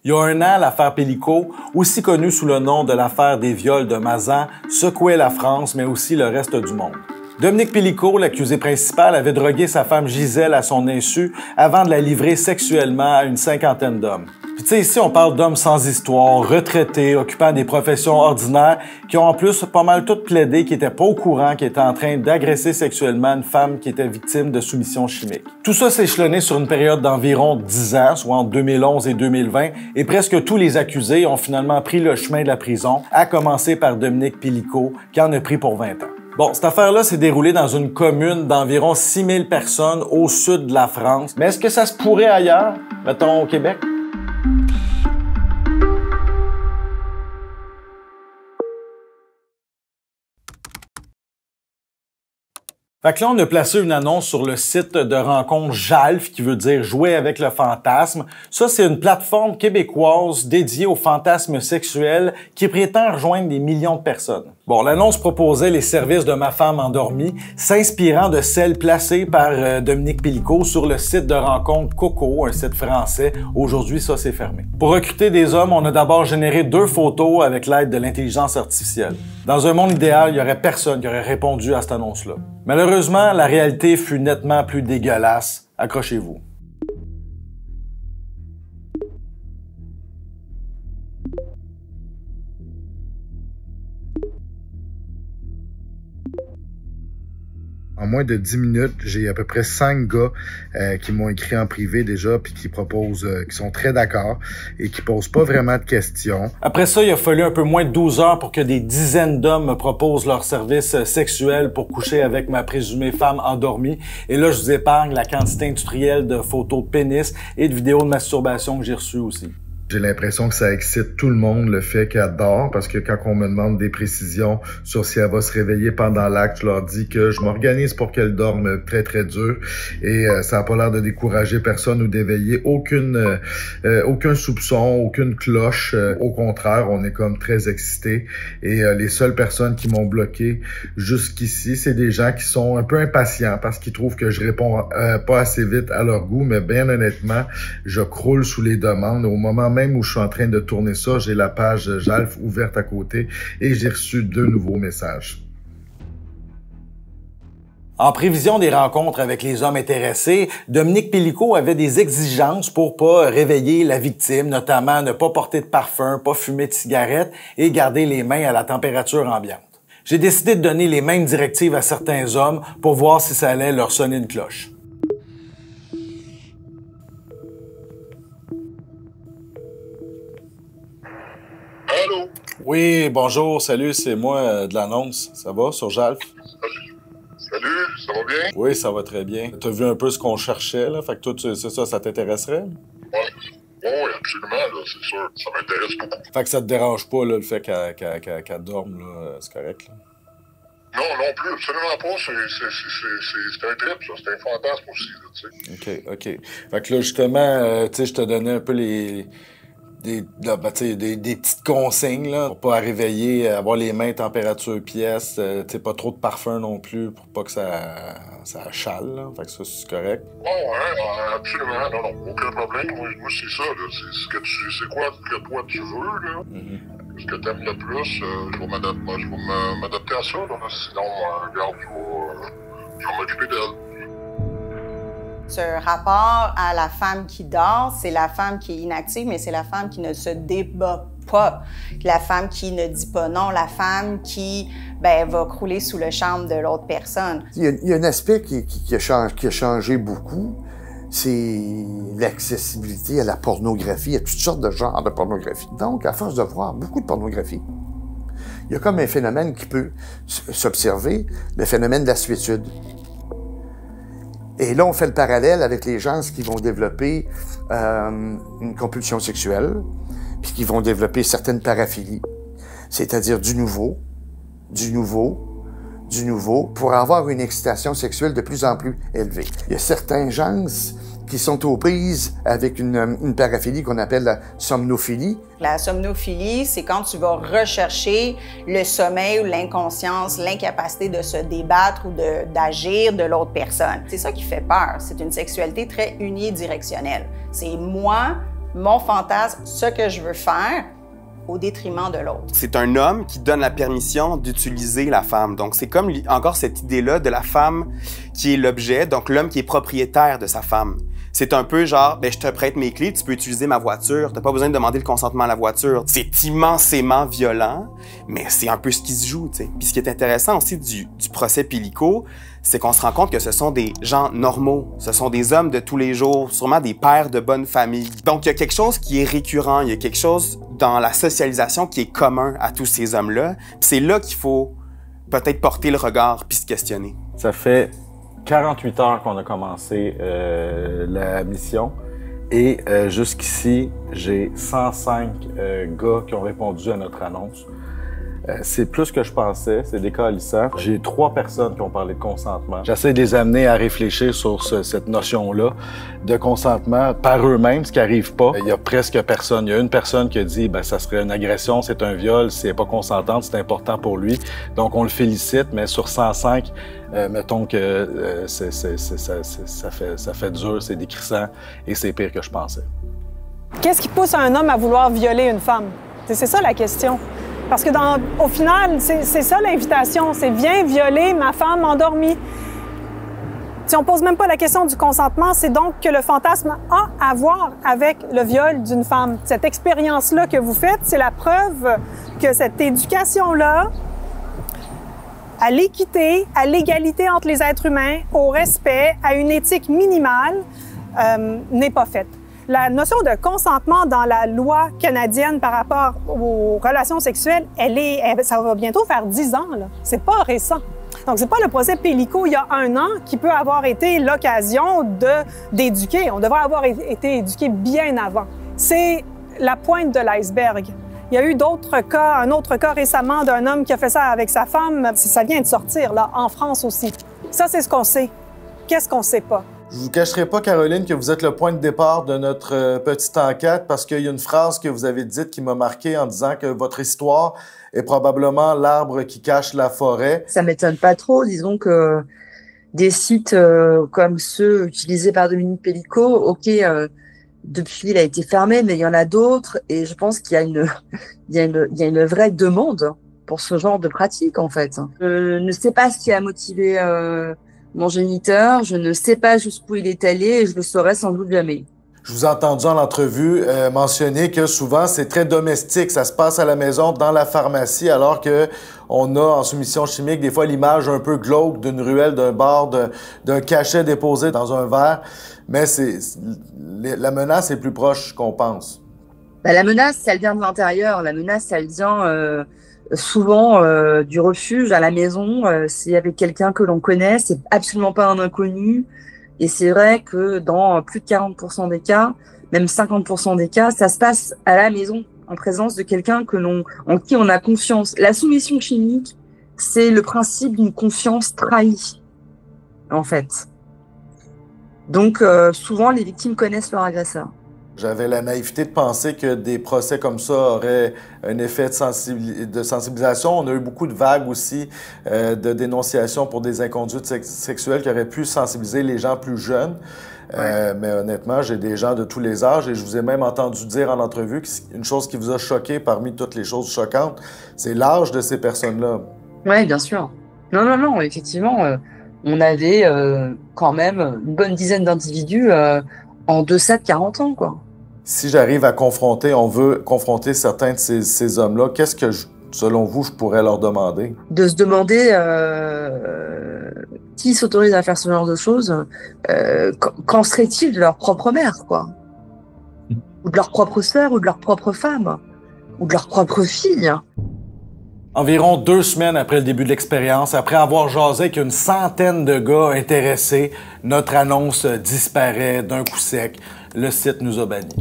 Il y a un an, l'affaire Pélico, aussi connue sous le nom de l'affaire des viols de Mazan, secouait la France, mais aussi le reste du monde. Dominique Pélico, l'accusé principal, avait drogué sa femme Gisèle à son insu avant de la livrer sexuellement à une cinquantaine d'hommes. Puis tu sais, ici, on parle d'hommes sans histoire, retraités, occupant des professions ordinaires, qui ont en plus pas mal toutes plaidé qu'ils étaient pas au courant qu'ils étaient en train d'agresser sexuellement une femme qui était victime de soumission chimique. Tout ça s'est échelonné sur une période d'environ 10 ans, soit entre 2011 et 2020, et presque tous les accusés ont finalement pris le chemin de la prison, à commencer par Dominique Pélico, qui en a pris pour 20 ans. Bon, cette affaire-là s'est déroulée dans une commune d'environ 6000 personnes au sud de la France. Mais est-ce que ça se pourrait ailleurs, mettons au Québec? Fait que là, on a placé une annonce sur le site de rencontre JALF, qui veut dire Jouer avec le fantasme. Ça, c'est une plateforme québécoise dédiée aux fantasmes sexuels qui prétend rejoindre des millions de personnes. Bon, l'annonce proposait les services de Ma femme endormie, s'inspirant de celles placées par Dominique Pélico sur le site de rencontre Coco, un site français. Aujourd'hui, ça, c'est fermé. Pour recruter des hommes, on a d'abord généré 2 photos avec l'aide de l'intelligence artificielle. Dans un monde idéal, il y aurait personne qui aurait répondu à cette annonce-là. Malheureusement, la réalité fut nettement plus dégueulasse. Accrochez-vous. En moins de 10 minutes, j'ai à peu près 5 gars qui m'ont écrit en privé déjà, puis qui proposent, qui sont très d'accord et qui posent pas vraiment de questions. Après ça, il a fallu un peu moins de 12 heures pour que des dizaines d'hommes me proposent leurs services sexuels pour coucher avec ma présumée femme endormie. Et là, je vous épargne la quantité industrielle de photos de pénis et de vidéos de masturbation que j'ai reçues aussi. J'ai l'impression que ça excite tout le monde, le fait qu'elle dort, parce que quand on me demande des précisions sur si elle va se réveiller pendant l'acte, je leur dis que je m'organise pour qu'elle dorme très, très dur. Et ça n'a pas l'air de décourager personne ou d'éveiller aucun soupçon, aucune cloche. Au contraire, on est comme très excités. Et les seules personnes qui m'ont bloqué jusqu'ici, c'est des gens qui sont un peu impatients parce qu'ils trouvent que je réponds pas assez vite à leur goût. Mais bien honnêtement, je croule sous les demandes. Au moment même où je suis en train de tourner ça, j'ai la page JALF ouverte à côté et j'ai reçu 2 nouveaux messages. En prévision des rencontres avec les hommes intéressés, Dominique Pélico avait des exigences pour pas réveiller la victime, notamment ne pas porter de parfum, pas fumer de cigarette et garder les mains à la température ambiante. J'ai décidé de donner les mêmes directives à certains hommes pour voir si ça allait leur sonner une cloche. Allô? Oui, bonjour, salut, c'est moi de l'annonce. Ça va sur JALF? Salut, ça va bien? Oui, ça va très bien. T'as vu un peu ce qu'on cherchait, là? Fait que toi, c'est ça t'intéresserait? Oui, absolument, là, c'est sûr. Ça m'intéresse beaucoup. Fait que ça te dérange pas, là, le fait qu'elle dorme, là, c'est correct, là? Non plus, absolument pas. C'est un trip, ça. C'est un fantasme aussi, là, tu sais. OK. Fait que là, justement, tu sais, je te donnais un peu des petites consignes là, pour pas réveiller, avoir les mains température pièce, pas trop de parfum non plus pour pas que ça chale, là. Fait que ça, c'est correct. Oh, ouais, absolument, non, aucun problème. Moi c'est ça, là. C'est quoi que toi tu veux, là. Ce que t'aimes le plus, je vais m'adapter à ça, là. Sinon, regarde, je vais m'occuper d'elle. Ce rapport à la femme qui dort, c'est la femme qui est inactive, mais c'est la femme qui ne se débat pas, la femme qui ne dit pas non, la femme qui va crouler sous le charme de l'autre personne. Il y a un aspect qui a changé beaucoup, c'est l'accessibilité à la pornographie, il y a toutes sortes de genres de pornographie. Donc, à force de voir beaucoup de pornographie, il y a comme un phénomène qui peut s'observer, le phénomène de la solitude. Et là, on fait le parallèle avec les gens qui vont développer une compulsion sexuelle, puis qui vont développer certaines paraphilies, c'est-à-dire du nouveau, pour avoir une excitation sexuelle de plus en plus élevée. Il y a certains gens qui sont aux prises avec une paraphilie qu'on appelle la somnophilie. La somnophilie, c'est quand tu vas rechercher le sommeil ou l'inconscience, l'incapacité de se débattre ou d'agir de l'autre personne. C'est ça qui fait peur. C'est une sexualité très unidirectionnelle. C'est moi mon fantasme, ce que je veux faire, au détriment de l'autre. C'est un homme qui donne la permission d'utiliser la femme. Donc, c'est comme encore cette idée-là de la femme qui est l'objet, donc l'homme qui est propriétaire de sa femme. C'est un peu genre, ben, je te prête mes clés, tu peux utiliser ma voiture, t'as pas besoin de demander le consentement à la voiture. C'est immensément violent, mais c'est un peu ce qui se joue, tu sais. Puis ce qui est intéressant aussi du procès Pellico, c'est qu'on se rend compte que ce sont des gens normaux, ce sont des hommes de tous les jours, sûrement des pères de bonne famille. Donc il y a quelque chose qui est récurrent, il y a quelque chose dans la socialisation qui est commun à tous ces hommes-là. Puis c'est là qu'il faut peut-être porter le regard puis se questionner. Ça fait 48 heures qu'on a commencé la mission et jusqu'ici, j'ai 105 gars qui ont répondu à notre annonce. C'est plus que je pensais, c'est décalissant. J'ai 3 personnes qui ont parlé de consentement. J'essaie de les amener à réfléchir sur cette notion-là de consentement par eux-mêmes, ce qui n'arrive pas. Il y a presque personne. Il y a une personne qui a dit ben ça serait une agression, c'est un viol, si elle n'est pas consentante, c'est important pour lui. Donc on le félicite, mais sur 105, mettons que ça fait dur, c'est décrissant et c'est pire que je pensais. Qu'est-ce qui pousse un homme à vouloir violer une femme? C'est ça la question. Parce que au final, c'est ça l'invitation, c'est « Viens violer ma femme endormie ». Si on pose même pas la question du consentement, c'est donc que le fantasme a à voir avec le viol d'une femme. Cette expérience-là que vous faites, c'est la preuve que cette éducation-là, à l'équité, à l'égalité entre les êtres humains, au respect, à une éthique minimale, n'est pas faite. La notion de consentement dans la loi canadienne par rapport aux relations sexuelles, ça va bientôt faire 10 ans, là. C'est pas récent. Donc, c'est pas le procès Pellico il y a 1 an qui peut avoir été l'occasion d'éduquer. On devrait avoir été éduqué bien avant. C'est la pointe de l'iceberg. Il y a eu d'autres cas, un autre cas récemment d'un homme qui a fait ça avec sa femme. Ça vient de sortir, là, en France aussi. Ça, c'est ce qu'on sait. Qu'est-ce qu'on sait pas? Je vous cacherai pas, Caroline, que vous êtes le point de départ de notre petite enquête parce qu'il y a une phrase que vous avez dite qui m'a marqué en disant que votre histoire est probablement l'arbre qui cache la forêt. Ça m'étonne pas trop, disons que des sites comme ceux utilisés par Dominique Pellico, OK, depuis il a été fermé, mais il y en a d'autres et je pense qu'il y a une vraie demande pour ce genre de pratique en fait. Je ne sais pas ce qui a motivé mon géniteur, je ne sais pas jusqu'où il est allé et je le saurai sans doute jamais. Je vous ai entendu en entrevue mentionner que souvent c'est très domestique, ça se passe à la maison, dans la pharmacie, alors que on a en soumission chimique des fois l'image un peu glauque d'une ruelle, d'un bar, d'un cachet déposé dans un verre, mais la menace est plus proche qu'on pense. Ben, la menace, elle vient de l'intérieur, la menace, elle vient souvent du refuge à la maison, c'est avec quelqu'un que l'on connaît, c'est absolument pas un inconnu. Et c'est vrai que dans plus de 40% des cas, même 50% des cas, ça se passe à la maison, en présence de quelqu'un en qui on a confiance. La soumission chimique, c'est le principe d'une confiance trahie, en fait. Donc souvent, les victimes connaissent leur agresseur. J'avais la naïveté de penser que des procès comme ça auraient un effet de sensibilisation. On a eu beaucoup de vagues aussi de dénonciations pour des inconduites sexuelles qui auraient pu sensibiliser les gens plus jeunes. Mais honnêtement, j'ai des gens de tous les âges et je vous ai même entendu dire en entrevue qu'une chose qui vous a choqué parmi toutes les choses choquantes, c'est l'âge de ces personnes-là. Oui, bien sûr. Non, effectivement, on avait quand même une bonne dizaine d'individus en deçà de 40 ans, quoi. Si j'arrive à on veut confronter certains de ces hommes-là, qu'est-ce que, selon vous, je pourrais leur demander? De se demander qui s'autorise à faire ce genre de choses, qu'en serait-il de leur propre mère, quoi? Ou de leur propre sœur, ou de leur propre femme, ou de leur propre fille. Environ 2 semaines après le début de l'expérience, après avoir jasé avec une centaine de gars intéressés, notre annonce disparaît d'un coup sec. Le site nous a bannis.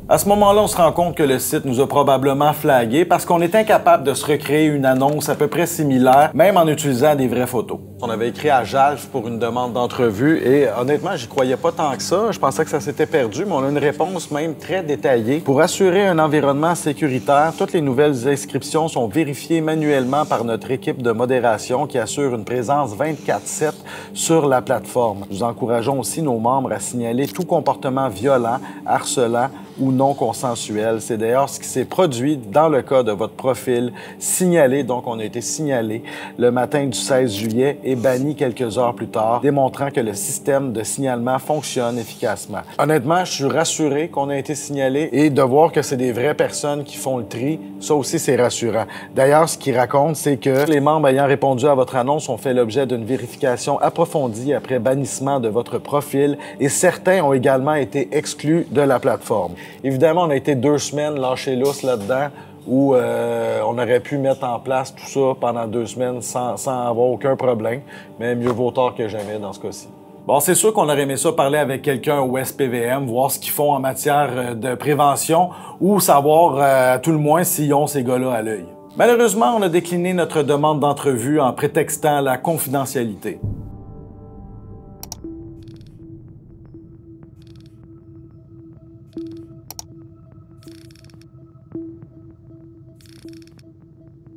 À ce moment-là, on se rend compte que le site nous a probablement flagués parce qu'on est incapable de se recréer une annonce à peu près similaire, même en utilisant des vraies photos. On avait écrit à Jalf pour une demande d'entrevue et honnêtement, j'y croyais pas tant que ça. Je pensais que ça s'était perdu, mais on a une réponse même très détaillée. Pour assurer un environnement sécuritaire, toutes les nouvelles inscriptions sont vérifiées manuellement par notre équipe de modération qui assure une présence 24/7 sur la plateforme. Nous encourageons aussi nos membres à signaler tout comportement violent, harcelant ou non consensuel. C'est d'ailleurs ce qui s'est produit dans le cas de votre profil signalé, donc on a été signalé le matin du 16 juillet et banni quelques heures plus tard, démontrant que le système de signalement fonctionne efficacement. Honnêtement, je suis rassuré qu'on a été signalé et de voir que c'est des vraies personnes qui font le tri, ça aussi c'est rassurant. D'ailleurs, ce qu'il raconte, c'est que les membres ayant répondu à votre annonce ont fait l'objet d'une vérification approfondie après bannissement de votre profil et certains ont également été exclus de la plateforme. Évidemment, on a été 2 semaines lâchés lousse là-dedans où on aurait pu mettre en place tout ça pendant 2 semaines sans avoir aucun problème, mais mieux vaut tard que jamais dans ce cas-ci. Bon, c'est sûr qu'on aurait aimé ça parler avec quelqu'un au SPVM, voir ce qu'ils font en matière de prévention ou savoir à tout le moins s'ils ont ces gars-là à l'œil. Malheureusement, on a décliné notre demande d'entrevue en prétextant la confidentialité.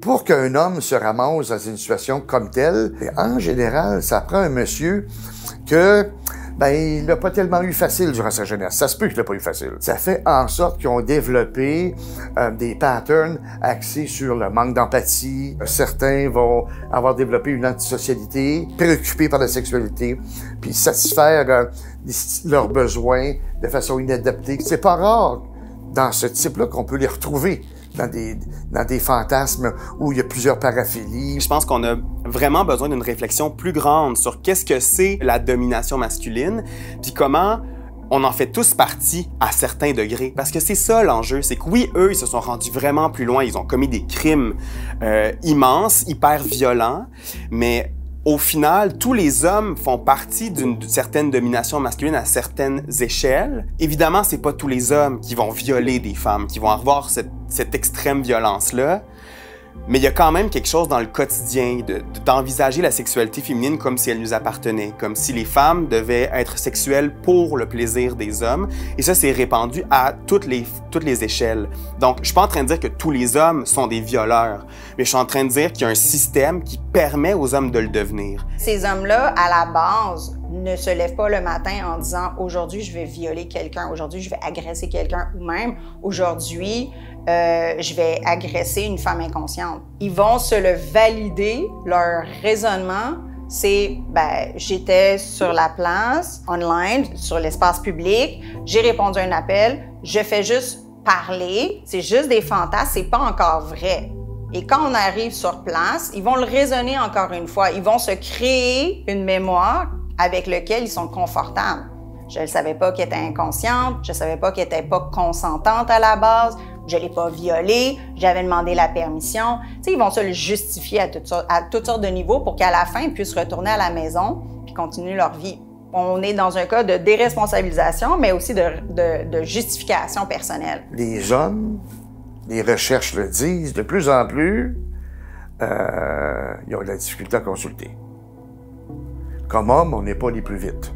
Pour qu'un homme se ramasse dans une situation comme telle, en général, ça prend un monsieur que, il n'a pas tellement eu facile durant sa jeunesse. Ça se peut qu'il n'a pas eu facile. Ça fait en sorte qu'ils ont développé des patterns axés sur le manque d'empathie. Certains vont avoir développé une antisocialité, préoccupés par la sexualité, puis satisfaire leurs besoins de façon inadaptée. C'est pas rare dans ce type-là qu'on peut les retrouver dans des fantasmes où il y a plusieurs paraphilies. Je pense qu'on a vraiment besoin d'une réflexion plus grande sur qu'est-ce que c'est la domination masculine, puis comment on en fait tous partie à certains degrés. Parce que c'est ça l'enjeu, c'est que oui, eux, ils se sont rendus vraiment plus loin, ils ont commis des crimes immenses, hyper violents, mais au final, tous les hommes font partie d'une certaine domination masculine à certaines échelles. Évidemment, c'est pas tous les hommes qui vont violer des femmes, qui vont avoir cette extrême violence-là. Mais il y a quand même quelque chose dans le quotidien d'envisager la sexualité féminine comme si elle nous appartenait, comme si les femmes devaient être sexuelles pour le plaisir des hommes. Et ça, c'est répandu à toutes les échelles. Donc, je suis pas en train de dire que tous les hommes sont des violeurs, mais je suis en train de dire qu'il y a un système qui permet aux hommes de le devenir. Ces hommes-là, à la base, ne se lèvent pas le matin en disant « Aujourd'hui, je vais violer quelqu'un. Aujourd'hui, je vais agresser quelqu'un. » Ou même « Aujourd'hui, je vais agresser une femme inconsciente. » Ils vont se le valider, leur raisonnement, c'est j'étais sur la place, online, sur l'espace public, j'ai répondu à un appel, je fais juste parler, c'est juste des fantasmes, c'est pas encore vrai. Et quand on arrive sur place, ils vont le raisonner encore une fois, ils vont se créer une mémoire avec laquelle ils sont confortables. Je ne savais pas qu'elle était inconsciente, je ne savais pas qu'elle n'était pas consentante à la base, je ne l'ai pas violée, j'avais demandé la permission. Tu sais, ils vont se le justifier à toutes sortes de niveaux pour qu'à la fin, ils puissent retourner à la maison puis continuer leur vie. On est dans un cas de déresponsabilisation, mais aussi de justification personnelle. Les hommes, les recherches le disent, de plus en plus, ils ont de la difficulté à consulter. Comme homme, on n'est pas les plus vite.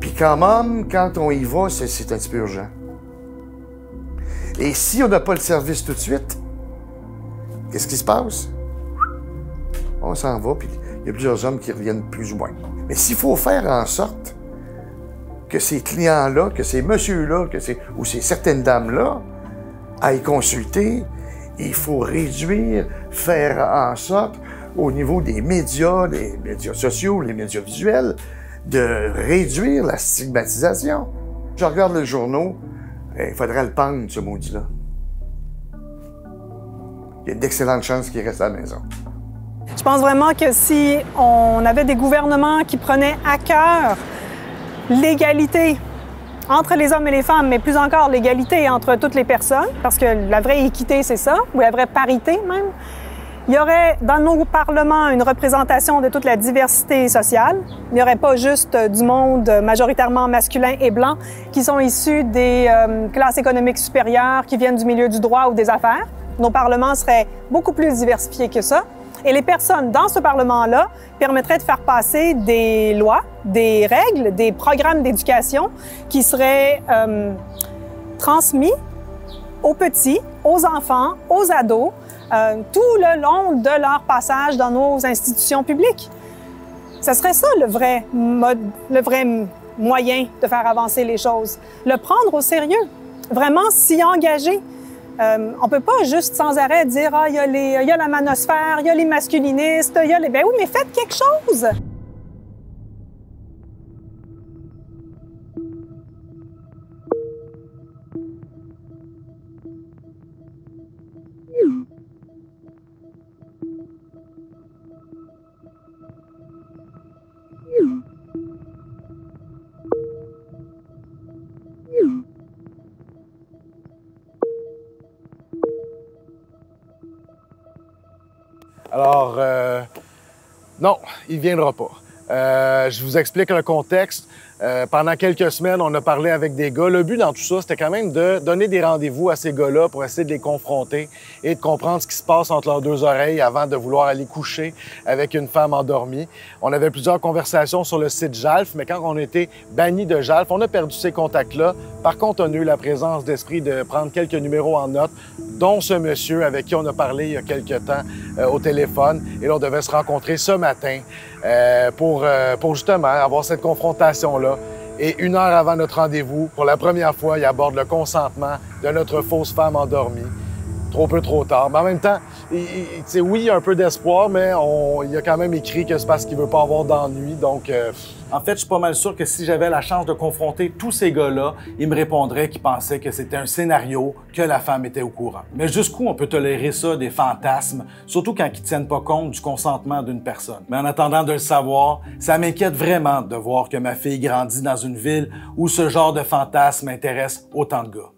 Puis comme homme, quand on y va, c'est un petit peu urgent. Et si on n'a pas le service tout de suite, qu'est-ce qui se passe? On s'en va, puis il y a plusieurs hommes qui reviennent plus ou moins. Mais s'il faut faire en sorte que ces clients-là, que ces messieurs-là, ou ces certaines dames-là aillent consulter, il faut réduire, faire en sorte, au niveau des médias, les médias sociaux, les médias visuels, de réduire la stigmatisation. Je regarde les journaux, il faudrait le pendre, ce maudit-là. Il y a d'excellentes chances qu'il reste à la maison. Je pense vraiment que si on avait des gouvernements qui prenaient à cœur l'égalité entre les hommes et les femmes, mais plus encore l'égalité entre toutes les personnes, parce que la vraie équité, c'est ça, ou la vraie parité même, il y aurait dans nos parlements une représentation de toute la diversité sociale. Il n'y aurait pas juste du monde majoritairement masculin et blanc qui sont issus des classes économiques supérieures, qui viennent du milieu du droit ou des affaires. Nos parlements seraient beaucoup plus diversifiés que ça. Et les personnes dans ce Parlement-là permettraient de faire passer des lois, des règles, des programmes d'éducation qui seraient transmis aux petits, aux enfants, aux ados, tout le long de leur passage dans nos institutions publiques. Ce serait ça le vrai moyen de faire avancer les choses. Le prendre au sérieux, vraiment s'y engager. On peut pas juste sans arrêt dire « Ah, il y a la manosphère, il y a les masculinistes, il y a les... » Ben oui, mais faites quelque chose! Alors, non, il ne viendra pas. Je vous explique le contexte. Pendant quelques semaines, on a parlé avec des gars. Le but dans tout ça, c'était quand même de donner des rendez-vous à ces gars-là pour essayer de les confronter et de comprendre ce qui se passe entre leurs deux oreilles avant de vouloir aller coucher avec une femme endormie. On avait plusieurs conversations sur le site JALF, mais quand on a été banni de JALF, on a perdu ces contacts-là. Par contre, on a eu la présence d'esprit de prendre quelques numéros en note, dont ce monsieur avec qui on a parlé il y a quelques temps au téléphone. Et là, on devait se rencontrer ce matin pour justement avoir cette confrontation-là. Et 1 heure avant notre rendez-vous, pour la première fois, il aborde le consentement de notre fausse femme endormie. Trop peu, trop tard. Mais en même temps, oui, il y a un peu d'espoir, mais il a quand même écrit que c'est parce qu'il veut pas avoir d'ennui. Donc, en fait, je suis pas mal sûr que si j'avais la chance de confronter tous ces gars-là, ils me répondraient qu'ils pensaient que c'était un scénario, que la femme était au courant. Mais jusqu'où on peut tolérer ça, des fantasmes, surtout quand ils tiennent pas compte du consentement d'une personne? Mais en attendant de le savoir, ça m'inquiète vraiment de voir que ma fille grandit dans une ville où ce genre de fantasme intéresse autant de gars.